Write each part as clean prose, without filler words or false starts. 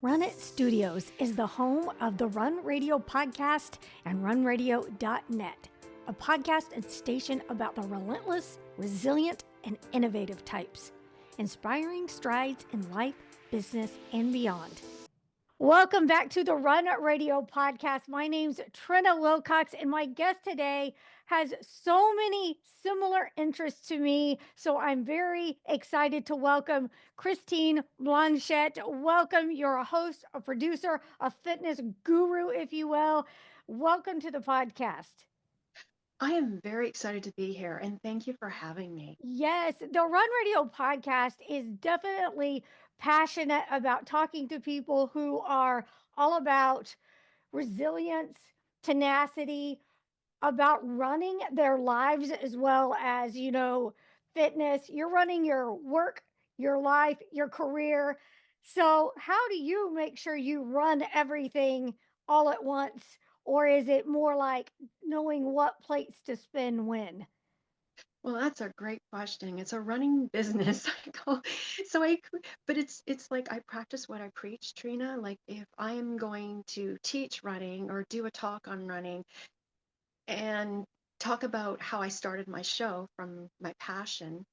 Run It Studios is the home of the Run Radio podcast and runradio.net, a podcast and station about the relentless, resilient, and innovative types, inspiring strides in life, business, and beyond. Welcome back to the Run Radio podcast. My name's Trina Wilcox, and my guest today has so many similar interests to me. So I'm very excited to welcome Christine Blanchette. Welcome. You're a host, a producer, a fitness guru, if you will. Welcome to the podcast. I am very excited to be here and thank you for having me. Yes, the Run Radio podcast is definitely passionate about talking to people who are all about resilience, tenacity, about running their lives as well as, fitness. You're running your work, your life, your career. So, how do you make sure you run everything all at once? Or is it more like knowing what plates to spin when? Well, that's a great question. It's a running business cycle. So but it's like I practice what I preach, Trina. Like if I'm going to teach running or do a talk on running and talk about how I started my show from my passion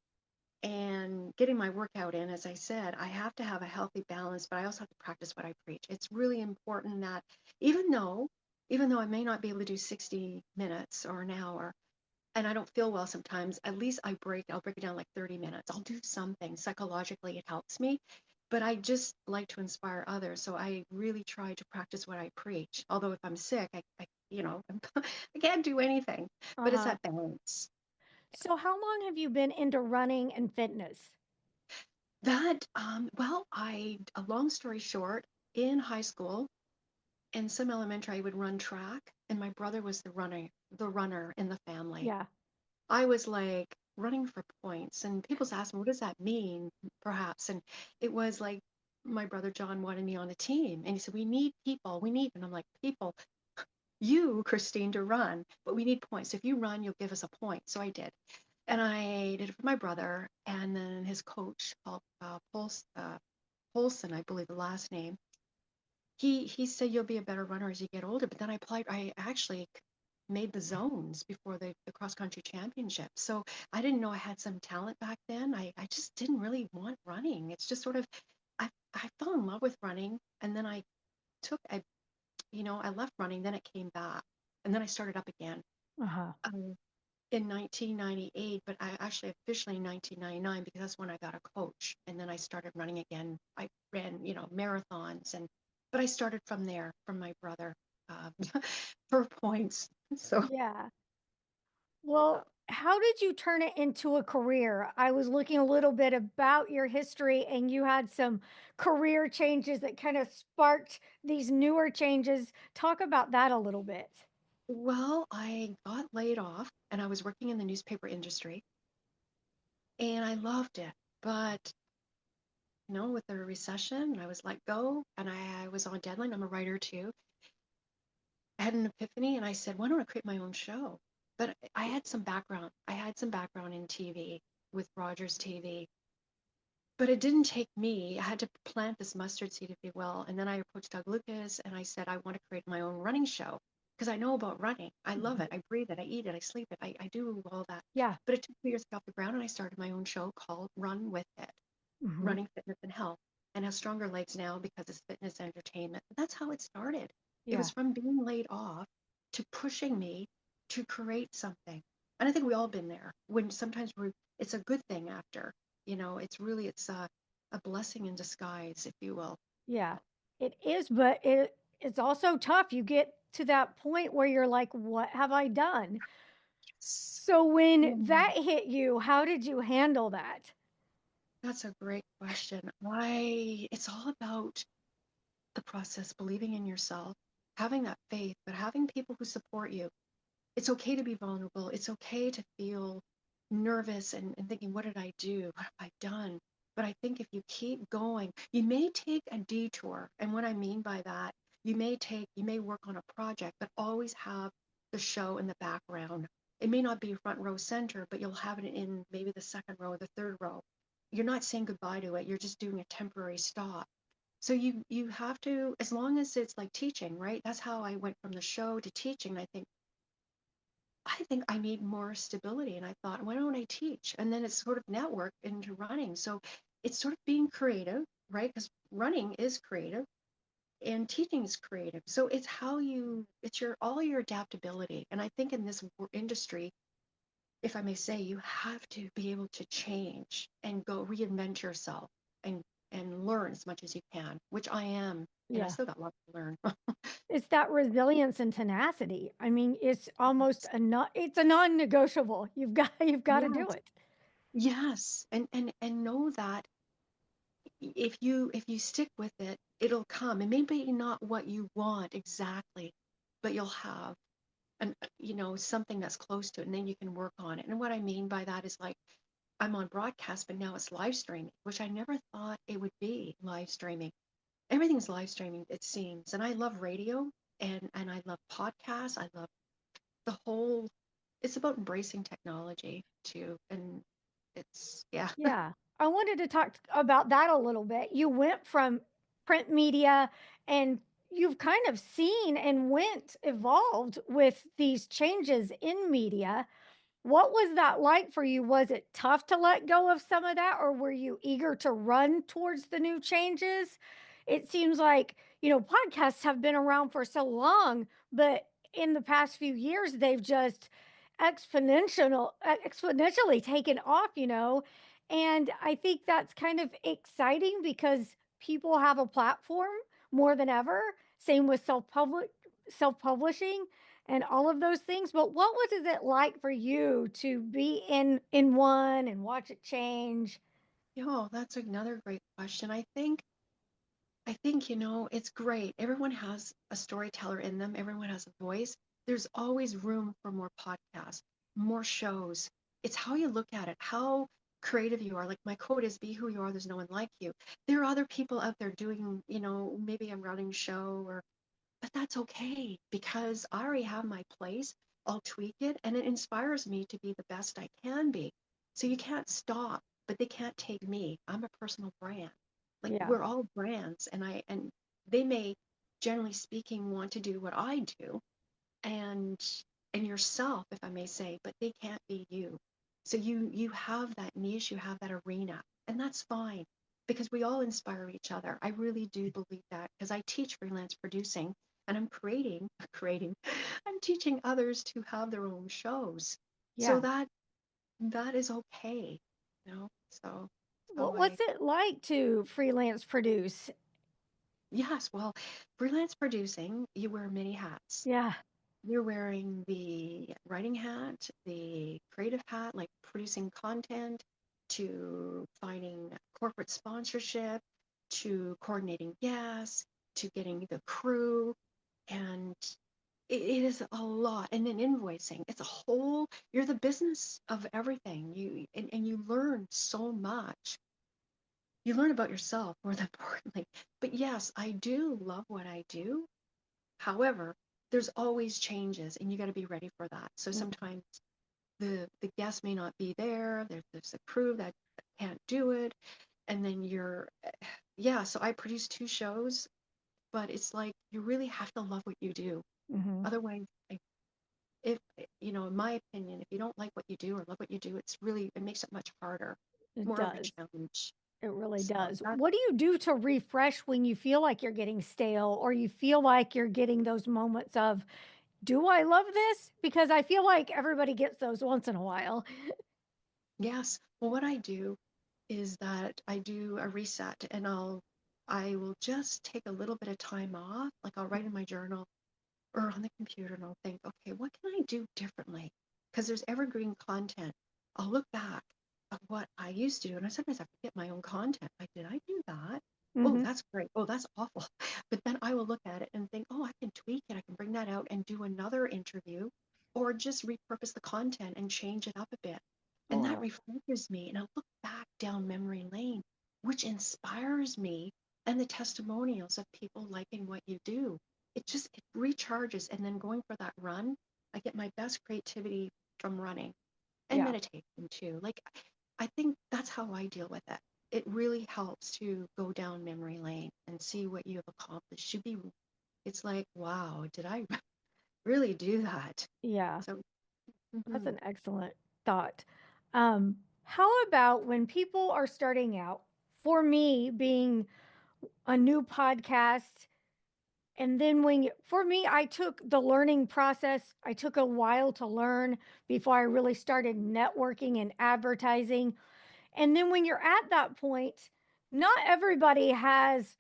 and getting my workout in, as I said, I have to have a healthy balance, but I also have to practice what I preach. It's really important that even though even though I may not be able to do 60 minutes or an hour, and I don't feel well sometimes, at least I'll break it down like 30 minutes. I'll do something. Psychologically, it helps me. But I just like to inspire others. So I really try to practice what I preach. Although if I'm sick, I can't do anything. Uh But it's huh. that balance. So, how long have you been into running and fitness? A long story short, in high school, in some elementary, I would run track, and my brother was the runner in the family. Yeah. I was like running for points, and people's asked me, what does that mean, perhaps? And it was like my brother John wanted me on a team, and he said, we need people, and I'm like, people, you, Christine, to run, but we need points. If you run, you'll give us a point. So I did. And I did it for my brother, and then his coach, called Polson, I believe the last name, he said you'll be a better runner as you get older. But then I actually made the zones before the cross country championship. So I didn't know I had some talent back then. I just didn't really want running. It's just sort of I fell in love with running, and then took I I left running, then it came back, and then I started up again. Uh huh. In 1998, but I actually officially in 1999 because that's when I got a coach, and then I started running again. I ran, marathons, but I started from there, from my brother, uh, for points. So, Yeah. Well, how did you turn it into a career? I was looking a little bit about your history, and you had some career changes that kind of sparked these newer changes. Talk about that a little bit. well, I got laid off, and I was working in the newspaper industry, and I loved it, but with the recession, I was let go, and I was on deadline. I'm a writer too. I had an epiphany and I said, why don't I create my own show? But I had some background. I had some background in TV with Rogers TV, but it didn't take me. I had to plant this mustard seed, if you will. And then I approached Doug Lucas and I said, I want to create my own running show because I know about running. I love it. Mhm. I breathe it. I eat it. I sleep it. I do all that. Yeah. But it took 2 years to get off the ground and I started my own show called Run With It, Hmm. Running Fitness and Health, and has stronger legs now because it's fitness entertainment. But that's how it started. It was Yeah. from being laid off to pushing me to create something. And I think we all been there when sometimes it's a good thing after, it's a blessing in disguise, if you will. Yeah. It is, but it's also tough. You get to that point where you're like, what have I done? So when Mm, that hit you, how did you handle that? That's a great question. It's all about the process, believing in yourself, having that faith, but having people who support you. It's okay to be vulnerable. It's okay to feel nervous and thinking, what did I do? What have I done? But I think if you keep going, you may take a detour. And what I mean by that, you may work on a project, but always have the show in the background. It may not be front row center, but you'll have it in maybe the second row or the third row. You're not saying goodbye to it. You're just doing a temporary stop. So you have to, as long as it's like teaching, right? That's how I went from the show to teaching. I think I need more stability. And I thought, why don't I teach? And then it's sort of network into running. So it's sort of being creative, right? Because running is creative and teaching is creative. So it's how it's your all your adaptability. And I think in this industry, if I may say, you have to be able to change and go reinvent yourself and learn as much as you can, which I am, and I Yeah. still got lots to learn. It's that resilience and tenacity. I mean, it's almost a not it's a non-negotiable. You've got to do Yes, it. yes, and know that if you stick with it, it'll come, and maybe not what you want exactly, but you'll have something that's close to it, and then you can work on it. And what I mean by that is like I'm on broadcast, but now it's live streaming, which I never thought it would be live streaming. Everything's live streaming, it seems. And I love radio and I love podcasts. I love the whole, it's about embracing technology too. And yeah. Yeah. I wanted to talk about that a little bit. You went from print media and you've kind of seen and went evolved with these changes in media. What was that like for you? Was it tough to let go of some of that, or were you eager to run towards the new changes? It seems like, podcasts have been around for so long, but in the past few years, they've just exponentially taken off, and I think that's kind of exciting because people have a platform more than ever. Same with self-publishing and all of those things. But what was it like for you to be in one and watch it change? Oh, that's another great question. I think, it's great. Everyone has a storyteller in them. Everyone has a voice. There's always room for more podcasts, more shows. It's how you look at it, how creative you are. Like my quote is, be who you are. There's no one like you. There are other people out there doing, maybe I'm running a show but that's okay because I already have my place. I'll tweak it and it inspires me to be the best I can be. So you can't stop, but they can't take me. I'm a personal brand. Like Yeah. we're all brands and they may generally speaking want to do what I do and yourself, if I may say, but they can't be you. So you have that niche, you have that arena, and that's fine because we all inspire each other. I really do believe that because I teach freelance producing and I'm creating, I'm teaching others to have their own shows. So Yeah. that is okay, So how I What's it like to freelance produce? yes, well, freelance producing, you wear many hats. Yeah. You're wearing the writing hat, the creative hat, like producing content, to finding corporate sponsorship, to coordinating guests, to getting the crew. And it is a lot. And then invoicing. It's a whole, you're the business of everything. And you learn so much. You learn about yourself more than importantly. But yes, I do love what I do. However, there's always changes and you got to be ready for that. So Mm. sometimes the guest may not be there. There's a crew that can't do it. And then yeah, so I produce two shows, but it's like you really have to love what you do. Hmm. Otherwise, like, if, in my opinion, if you don't like what you do or love what you do, it makes it much harder, It more of a does. challenge. It really So does. that, What do you do to refresh when you feel like you're getting stale or you feel like you're getting those moments of, do I love this? Because I feel like everybody gets those once in a while. yes. Well, what I do is that I do a reset and I will just take a little bit of time off. Like I'll write in my journal or on the computer and I'll think, okay, what can I do differently? Because there's evergreen content. I'll look back at what I used to do and I sometimes I forget my own content. Like, did I do that? Oh, Hmm. that's great. Oh, that's awful. But then I will look at it and think, oh, I can tweak it. I can bring that out and do another interview or just repurpose the content and change it up a bit. And that Oh, refreshes me. And I look back down memory lane, which inspires me and the testimonials of people liking what you do. It recharges. And then going for that run, I get my best creativity from running and yeah. meditation too. Like I think that's how I deal with it. it really helps to go down memory lane and see what you have accomplished. It's like, wow, did I really do that? Yeah, So, that's mhm. an excellent thought. How about when people are starting out? For me, being a new podcast, and then for me, I took the learning process. I took a while to learn before I really started networking and advertising. And then when you're at that point, not everybody has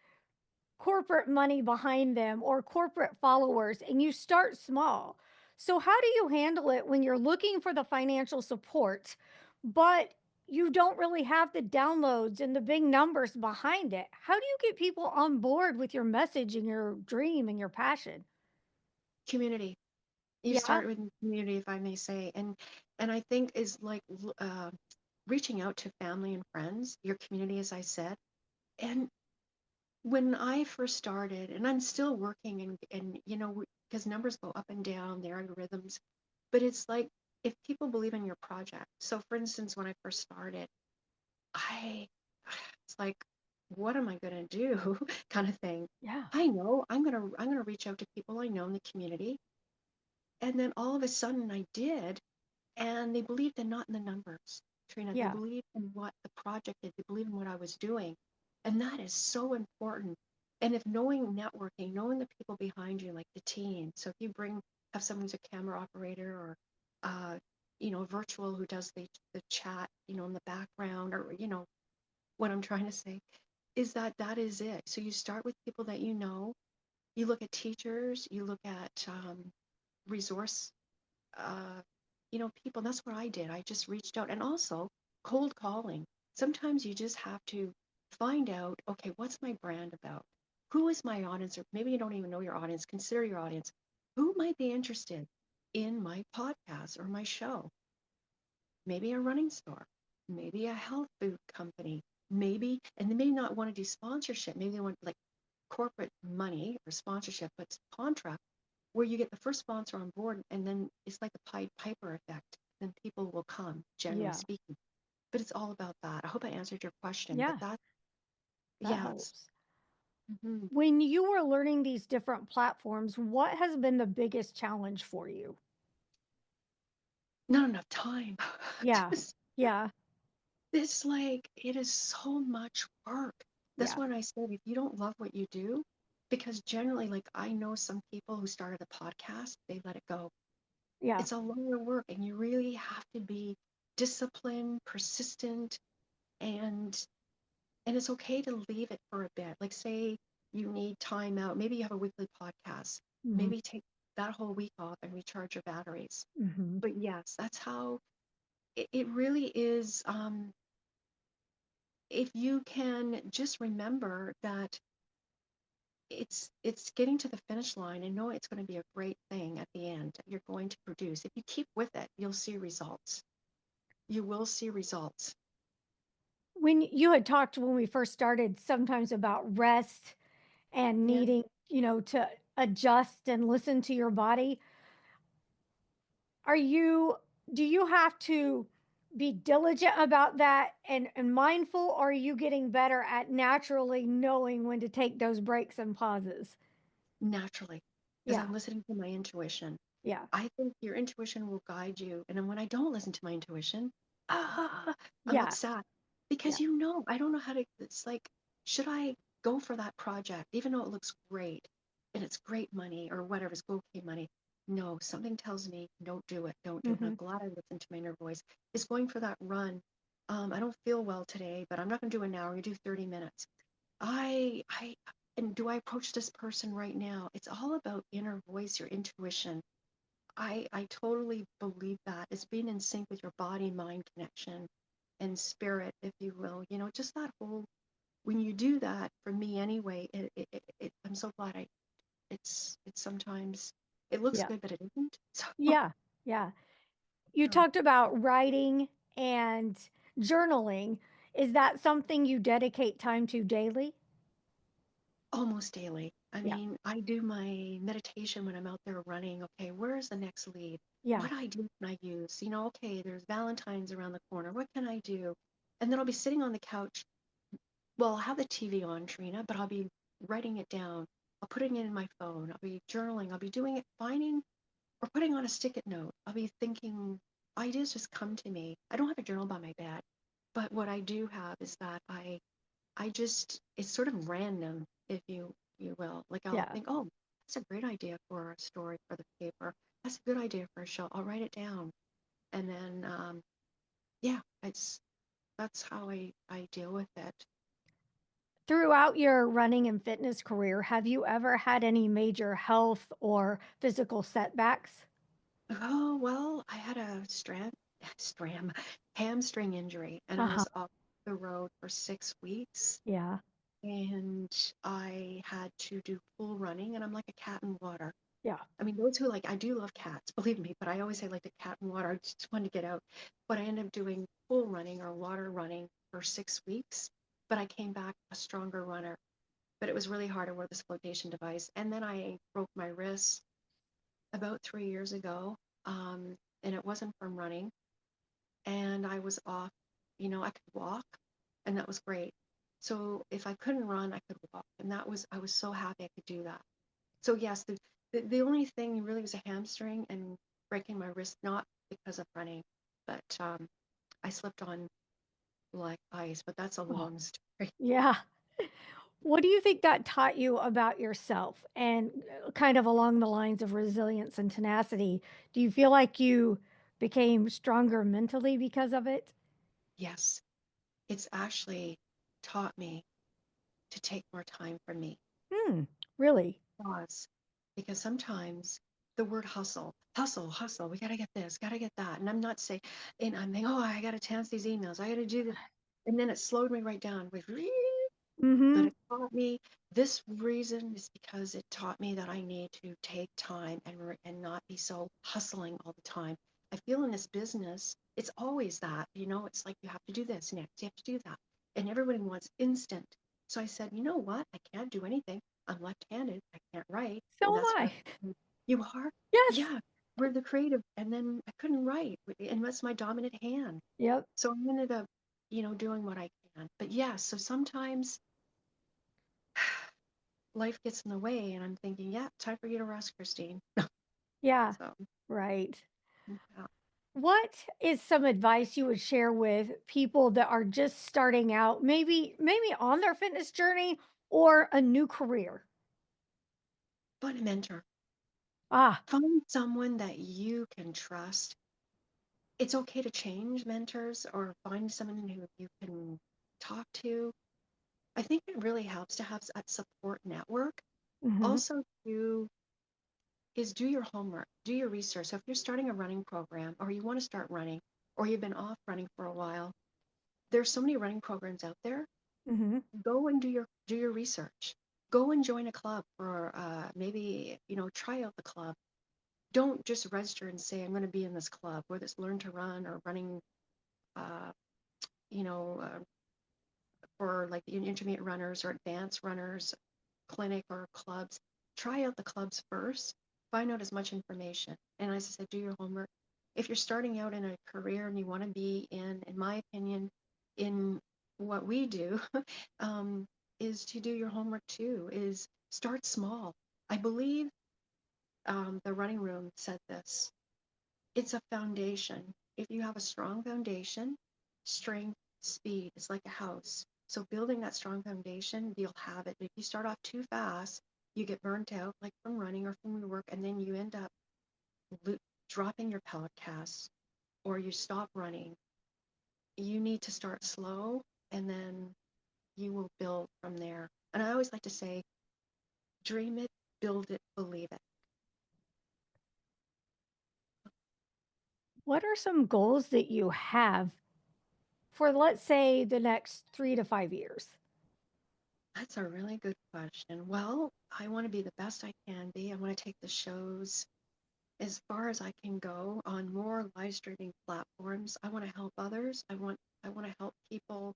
corporate money behind them or corporate followers, and you start small. So, how do you handle it when you're looking for the financial support, but you don't really have the downloads and the big numbers behind it? How do you get people on board with your message and your dream and your passion? Community. You Yeah, start with community, if I may say, and I think is like reaching out to family and friends, your community, as I said. And when I first started, and I'm still working, and because numbers go up and down, the algorithms, but it's like if people believe in your project. So, for instance, when I first started, I it's like, what am I gonna do, kind of thing. yeah, I know I'm gonna reach out to people I know in the community, and then all of a sudden I did, and they believed in not in the numbers, Trina. They yeah, believed in what the project did. They believed in what I was doing. And that is so important. And if knowing networking, knowing the people behind you, like the team. So if you have someone who's a camera operator or, uh, virtual who does the chat, in the background, or, what I'm trying to say is that is it. So you start with people that you know. You look at teachers, you look at resource uh, people. That's what I did. I just reached out, and also cold calling. Sometimes you just have to find out, okay, what's my brand about? Who is my audience? Or maybe you don't even know your audience. Consider your audience. Who might be interested in my podcast or my show? Maybe a running store, maybe a health food company, maybe, and they may not want to do sponsorship. Maybe they want like corporate money or sponsorship, but contract where you get the first sponsor on board, and then it's like the Pied Piper effect. Then people will come, generally yeah, speaking. But it's all about that. I hope I answered your question. But yeah, that yes. helps. Mhm. When you were learning these different platforms, what has been the biggest challenge for you? Not enough time. Yeah, Just, yeah, it's like, it is so much work. That's yeah, when I said, if you don't love what you do, because generally, like, I know some people who started a podcast, they let it go. yeah. It's a lot of work, and you really have to be disciplined, persistent, and it's okay to leave it for a bit. Like, say you need time out. Maybe you have a weekly podcast. Hmm. Maybe take that whole week off and recharge your batteries. Hmm. But yes, that's how it really is. If you can just remember that it's getting to the finish line and know it's going to be a great thing at the end. You're going to produce. If you keep with it, you'll see results. You will see results. When you had talked when we first started sometimes about rest and Yeah, needing, to adjust and listen to your body, are you do you have to be diligent about that and mindful, or are you getting better at naturally knowing when to take those breaks and pauses? naturally, because Yeah, I'm listening to my intuition. yeah, I think your intuition will guide you. And then when I don't listen to my intuition, ah, I'm yeah, upset yeah. because I don't know how to, it's like, should I go for that project, even though it looks great and it's great money or whatever, it's okay money? No, something tells me don't do it, don't do it. And Hmm. I'm glad I listened to my inner voice. Is going for that run. I don't feel well today, but I'm not going to do an hour. I'm going to do 30 minutes. I, and do I approach this person right now? It's all about inner voice, your intuition. I totally believe that. It's being in sync with your body mind connection and spirit, if you will. Just that whole, when you do that, for me anyway, I'm so glad it's sometimes, it looks Yeah, good, but it isn't. So, yeah, yeah. You so talked about writing and journaling. Is that something you dedicate time to daily? almost daily. I Yeah, mean, I do my meditation when I'm out there running. Okay, where's the next lead? yeah, What ID can I use? Okay, there's Valentine's around the corner. What can I do? And then I'll be sitting on the couch Well, I'll have the TV on, Trina, but I'll be writing it down. I'll putting it in my phone. I'll be journaling. I'll be doing it, finding or putting on a stick-it note. I'll be thinking ideas just come to me. I don't have a journal by my bed, but what I do have is that I just it's sort of random, if you will. Like I'll Yeah. think, oh, that's a great idea for a story for the paper. That's a good idea for a show. I'll write it down, and then yeah, it's that's how I deal with it. Throughout your running and fitness career, have you ever had any major health or physical setbacks? Oh, well, I had a stram, hamstring injury, and I Uh-huh. was off the road for 6 weeks, Yeah. and I had to do full running, and I'm like a cat in water. Yeah. I mean, those who like, I do love cats, believe me, but I always say like the cat in water. I just want to get out. But I ended up doing full running or water running for 6 weeks, but I came back a stronger runner. But it was really hard to wear this flotation device. And then I broke my wrist about 3 years ago, and it wasn't from running. And I was off, I could walk, and that was great. So if I couldn't run, I could walk, and I was so happy I could do that. So yes, the only thing really was a hamstring and breaking my wrist, not because of running, but I slipped on like ice, but that's a Oh, long story. yeah. What do you think that taught you about yourself? And kind of along the lines of resilience and tenacity, do you feel like you became stronger mentally because of it? Yes, it's actually taught me to take more time for me. Hmm. Really? Pause. Because sometimes the word hustle, hustle, hustle, we got to get this, got to get that. And I'm not saying, and I'm thinking, oh, I got to answer these emails, I got to do this. And then it slowed me right down with, but Mm-hmm. it taught me this reason is because it taught me that I need to take time and not be so hustling all the time. I feel in this business, it's always that, it's like you have to do this next, you have to do that. And everybody wants instant. So I said, you know what? I can't do anything. I'm left-handed. I can't write. So And am that's I. where you are. Yes. Yeah, we're the creative. And then I couldn't write, and that's my dominant hand. Yep. So I ended up, doing what I can. But yeah, so sometimes life gets in the way and I'm thinking, yeah, time for you to rest, Christine. Yeah. So, Right. yeah. What is some advice you would share with people that are just starting out, maybe on their fitness journey or a new career? But a mentor, Ah. find someone that you can trust. It's okay to change mentors or find someone who you can talk to. I think it really helps to have a support network. Mhm. Also, do your homework, do your research. So if you're starting a running program or you want to start running or you've been off running for a while, there's so many running programs out there. Mhm. Go and do your research. Go and join a club or maybe try out the club. Don't just register and say I'm going to be in this club, whether it's learn to run or running, uh, you know, uh, for like the intermediate runners or advanced runners clinic or clubs. Try out the clubs first. Find out as much information. And as I said, do your homework. If you're starting out in a career and you want to be in my opinion, in what we do, um, is to do your homework too, is start small. I believe the running room said this. It's a foundation. If you have a strong foundation, strength, speed, it's like a house. So building that strong foundation, you'll have it. If you start off too fast, you get burnt out, like from running or from your work, and then you end up lo- dropping your pellet casts or you stop running. You need to start slow, and then you will build from there. And I always like to say, dream it, build it, believe it. What are some goals that you have for, let's say, the next 3 to 5 years? That's a really good question. Well, I want to be the best I can be. I want to take the shows as far as I can go on more live streaming platforms. I want to help others. I want to help people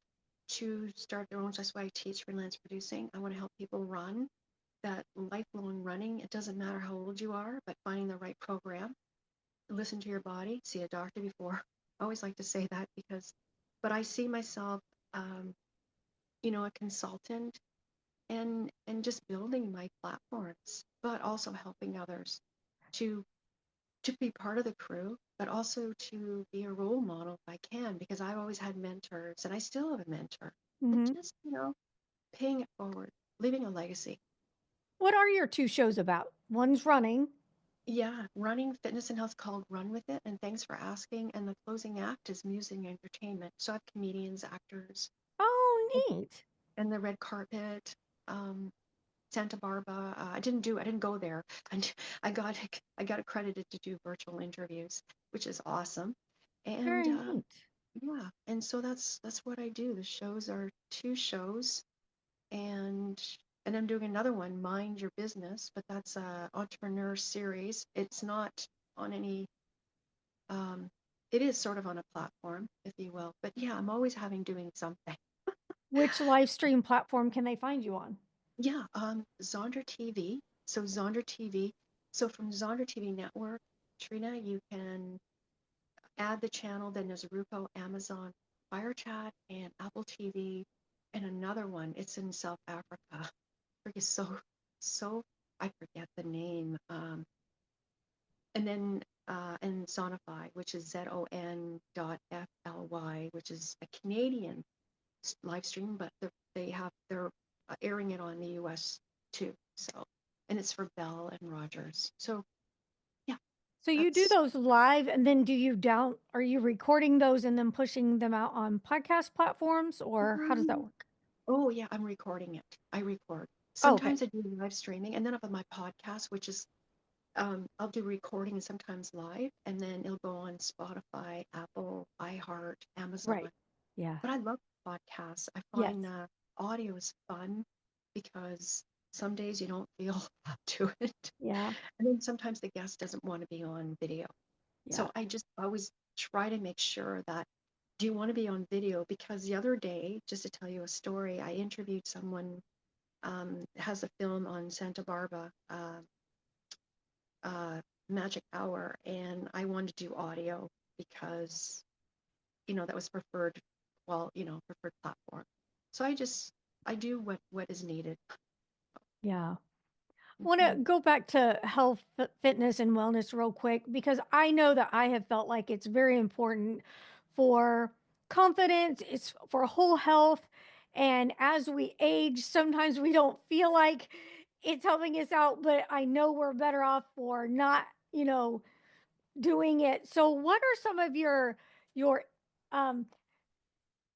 to start their own. That's why I teach freelance producing. I want to help people run that lifelong running. It doesn't matter how old you are, but finding the right program. Listen to your body. See a doctor before. I always like to say that but I see myself. Um, a consultant and just building my platforms, but also helping others to to be part of the crew, but also to be a role model if I can, because I've always had mentors and I still have a mentor. And Hmm. just, paying it forward, leaving a legacy. What are your two shows about? One's running. Yeah, running fitness and health called Run With It. And thanks for asking. And the closing act is music and entertainment. So I have comedians, actors, Oh, neat. and the red carpet. Um, Santa Barbara. I didn't go there, and I got accredited to do virtual interviews, which is awesome. And Very neat. yeah, and so that's what I do. The shows are two shows, and I'm doing another one, Mind Your Business, but that's a entrepreneur series. It's not on any. Um, it is sort of on a platform, if you will. But yeah, I'm always having doing something. Which live stream platform can they find you on? Yeah, Zonder TV. So Zonder TV. So from Zonder TV Network, Trina, you can add the channel. Then there's Ruko, Amazon, Fire Chat, and Apple TV, and another one. It's in South Africa. Forget so I forget the name. And then and Zonify, which is ZON.FLY, which is a Canadian live stream, but they're airing it on the US too. So, and it's for Bell and Rogers. So yeah, So you do that's those live and then are you recording those and then pushing them out on podcast platforms or how does that um, work? oh yeah, I'm recording it. I record. Oh, okay. Sometimes I do live streaming, and then up on my podcast, which is I'll do recording and sometimes live, and then it'll go on Spotify, Apple, iHeart, Amazon. Right. Yeah. But I love podcasts. I Yes. find audio is fun because some days you don't feel up to it. Yeah. And then sometimes the guest doesn't want to be on video. Yeah. So I just always try to make sure that, do you want to be on video? Because the other day, just to tell you a story, I interviewed someone has a film on Santa Barbara, uh, Magic Hour, and I wanted to do audio because that was preferred, well, preferred platform. So I do what is needed. Yeah. I want to Mhm. go back to health, fitness, and wellness real quick because I know that I have felt like it's very important for confidence, it's for whole health. And as we age, sometimes we don't feel like it's helping us out, but I know we're better off for not, doing it. So, what are some of your um,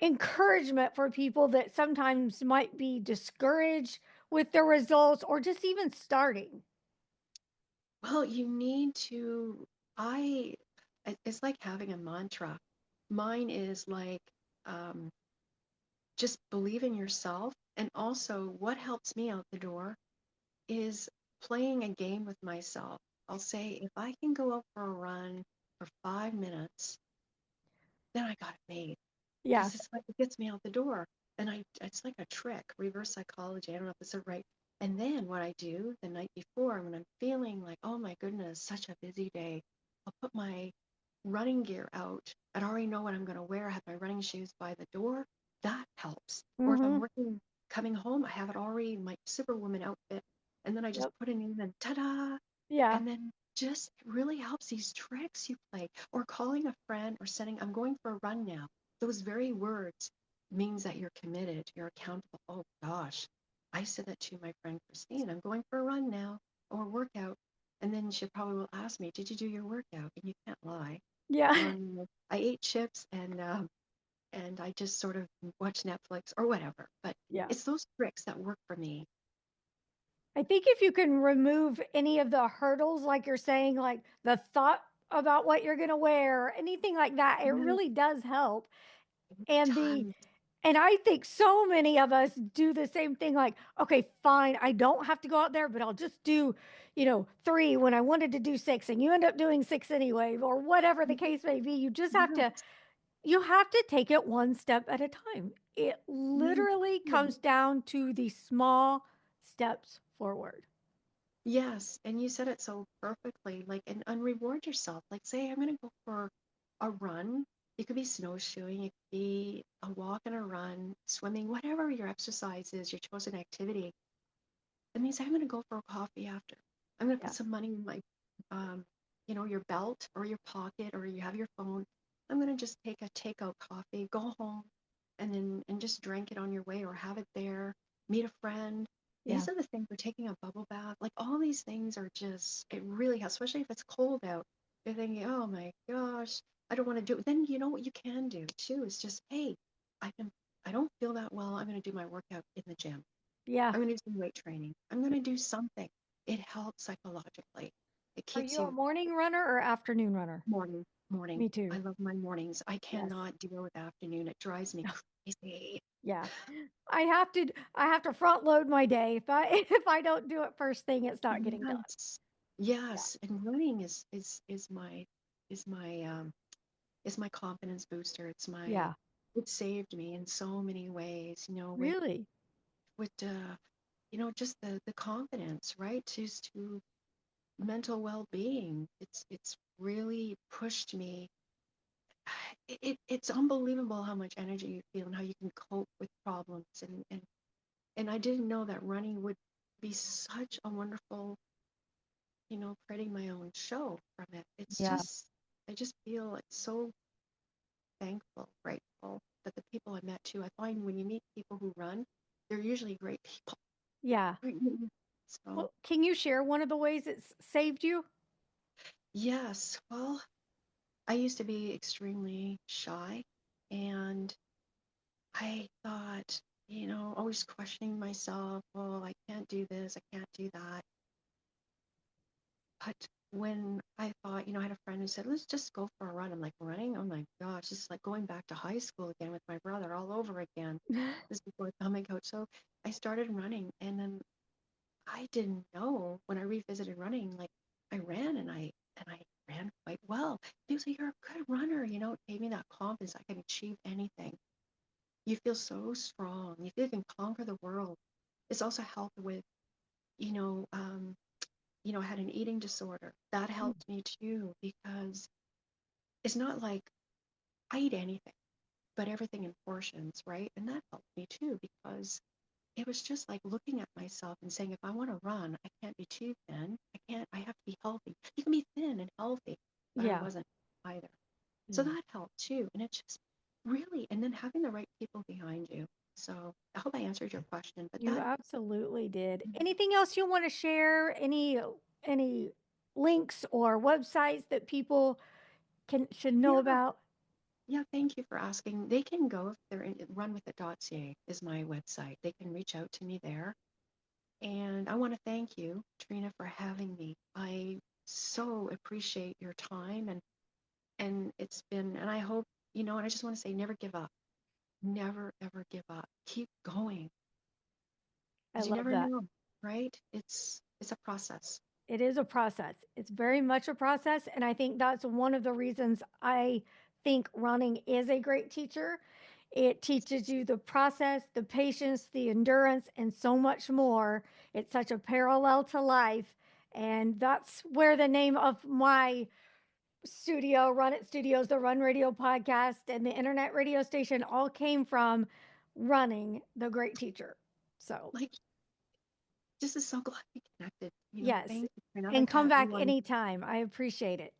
encouragement for people that sometimes might be discouraged with their results or just even starting? Well, you need to, I, it's like having a mantra. Mine is like, um, just believe in yourself. And also, what helps me out the door is playing a game with myself. I'll say, if I can go out for a run for 5 minutes, then I got it made. Yeah. Because it's like it gets me out the door. And it's like a trick, reverse psychology. I don't know if it's right. And then what I do the night before, when I'm feeling like, oh my goodness, such a busy day, I'll put my running gear out. I already know what I'm going to wear. I have my running shoes by the door. That helps. Or if I'm Mhm. working, coming home, I have it already, my Superwoman outfit. And then I just Yep. put it in and ta-da. Yeah. And then just it really helps, these tricks you play. Or calling a friend or saying, I'm going for a run now. Those very words means that you're committed, you're accountable. Oh gosh, I said that to my friend Christine. I'm going for a run now or workout. And then she probably will ask me, did you do your workout? And you can't lie. Yeah. I ate chips and I just sort of watch Netflix or whatever. But Yeah. it's those tricks that work for me. I think if you can remove any of the hurdles, like you're saying, like the thought about what you're going to wear, anything like that, it Yeah, really does help. And the tons. and I think so many of us do the same thing like, okay, fine, I don't have to go out there, but I'll just do, 3 when I wanted to do 6 and you end up doing 6 anyway or whatever the case may be. Yes, You have to take it one step at a time. It you literally do. comes down to the small steps forward. Yes, and you said it so perfectly. Like, and reward yourself. Like, say, I'm gonna go for a run. it could be snowshoeing, it could be a walk and a run, swimming, whatever your exercise is, your chosen activity. It means I'm going to go for a coffee after. I'm going to put Yeah. some money in my, um, your belt or your pocket, or you have your phone. I'm going to just take a takeout coffee, go home, and just drink it on your way, or have it there. Meet a friend. Yeah. These are the things. We're taking a bubble bath. Like all these things are just. It really has, especially if it's cold out. You're thinking, oh my gosh, I don't want to do it. Then you know what you can do too. It's just, hey, I can. I don't feel that well. I'm going to do my workout in the gym. Yeah. I'm going to do some weight training. I'm going to do something. It helps psychologically. It Are keeps you a you morning runner or afternoon runner? morning. Me too. I love my mornings. I Yes. cannot deal with afternoon. It drives me crazy. Yeah. I have to front load my day. If I if I don't do it first thing, it's not getting done. Yes. Yeah. Yes. And running is my is my confidence booster. Yeah. It saved me in so many ways, Really? with just the confidence, right? Just to mental well-being. It's really pushed me. It's unbelievable how much energy you feel and how you can cope with problems, and I didn't know that running would be such a wonderful, creating my own show from it. Yeah. I just feel like so thankful, grateful that the people I met too. I find when you meet people who run, they're usually great people. Yeah. So Well, can you share one of the ways it's saved you? yes, well, I used to be extremely shy, and I thought, always questioning myself, oh, I can't do this, I can't do that. But when I thought, I had a friend who said, let's just go for a run. I'm like, running? Oh my gosh, it's like going back to high school again with my brother all over again. This is before becoming coach. So I started running, and then I didn't know when I revisited running, like I ran and I ran quite well. He was like, you're a good runner, it gave me that confidence I can achieve anything. You feel so strong. You feel you can conquer the world. It's also helped with, you know, um, I had an eating disorder. That Mm. helped me too, because it's not like I eat anything, but everything in portions, right? And that helped me too, because it was just like looking at myself and saying, if I want to run, I can't be too thin. I have to be healthy. You can be thin and healthy, but I Yeah. wasn't either. So Yeah. that helped too. And it just really, and then having the right people behind you. So I hope I answered your question, but You that, absolutely did. Anything else you want to share? Any links or websites that people can should know yeah, about? yeah, thank you for asking. They can go if they're in runwithit.ca is my website. They can reach out to me there. And I want to thank you, Trina, for having me. I so appreciate your time, and it's been, and I hope, and I just want to say, never give up. Never ever give up. Keep going, I because you love never that. know, right? It's a process. It is a process. It's very much a process. And I think that's one of the reasons I think running is a great teacher. It teaches you the process, the patience, the endurance, and so much more. It's such a parallel to life. And that's where the name of my studio, Run It Studios, the Run Radio podcast, and the internet radio station all came from running the great teacher. So, Like, just is so glad we connected. yes. Thank you, Trina. I'd And like to come have back you on. anytime. I appreciate it.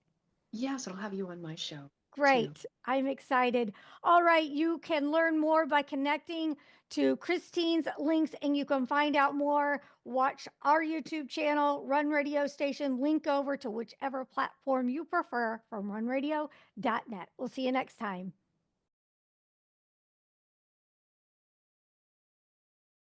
Yes, I'll have you on my show too. Great. I'm excited. All right. You can learn more by connecting to Christine's links and you can find out more. Watch our YouTube channel, Run Radio Station, link over to whichever platform you prefer from runradio.net. We'll see you next time.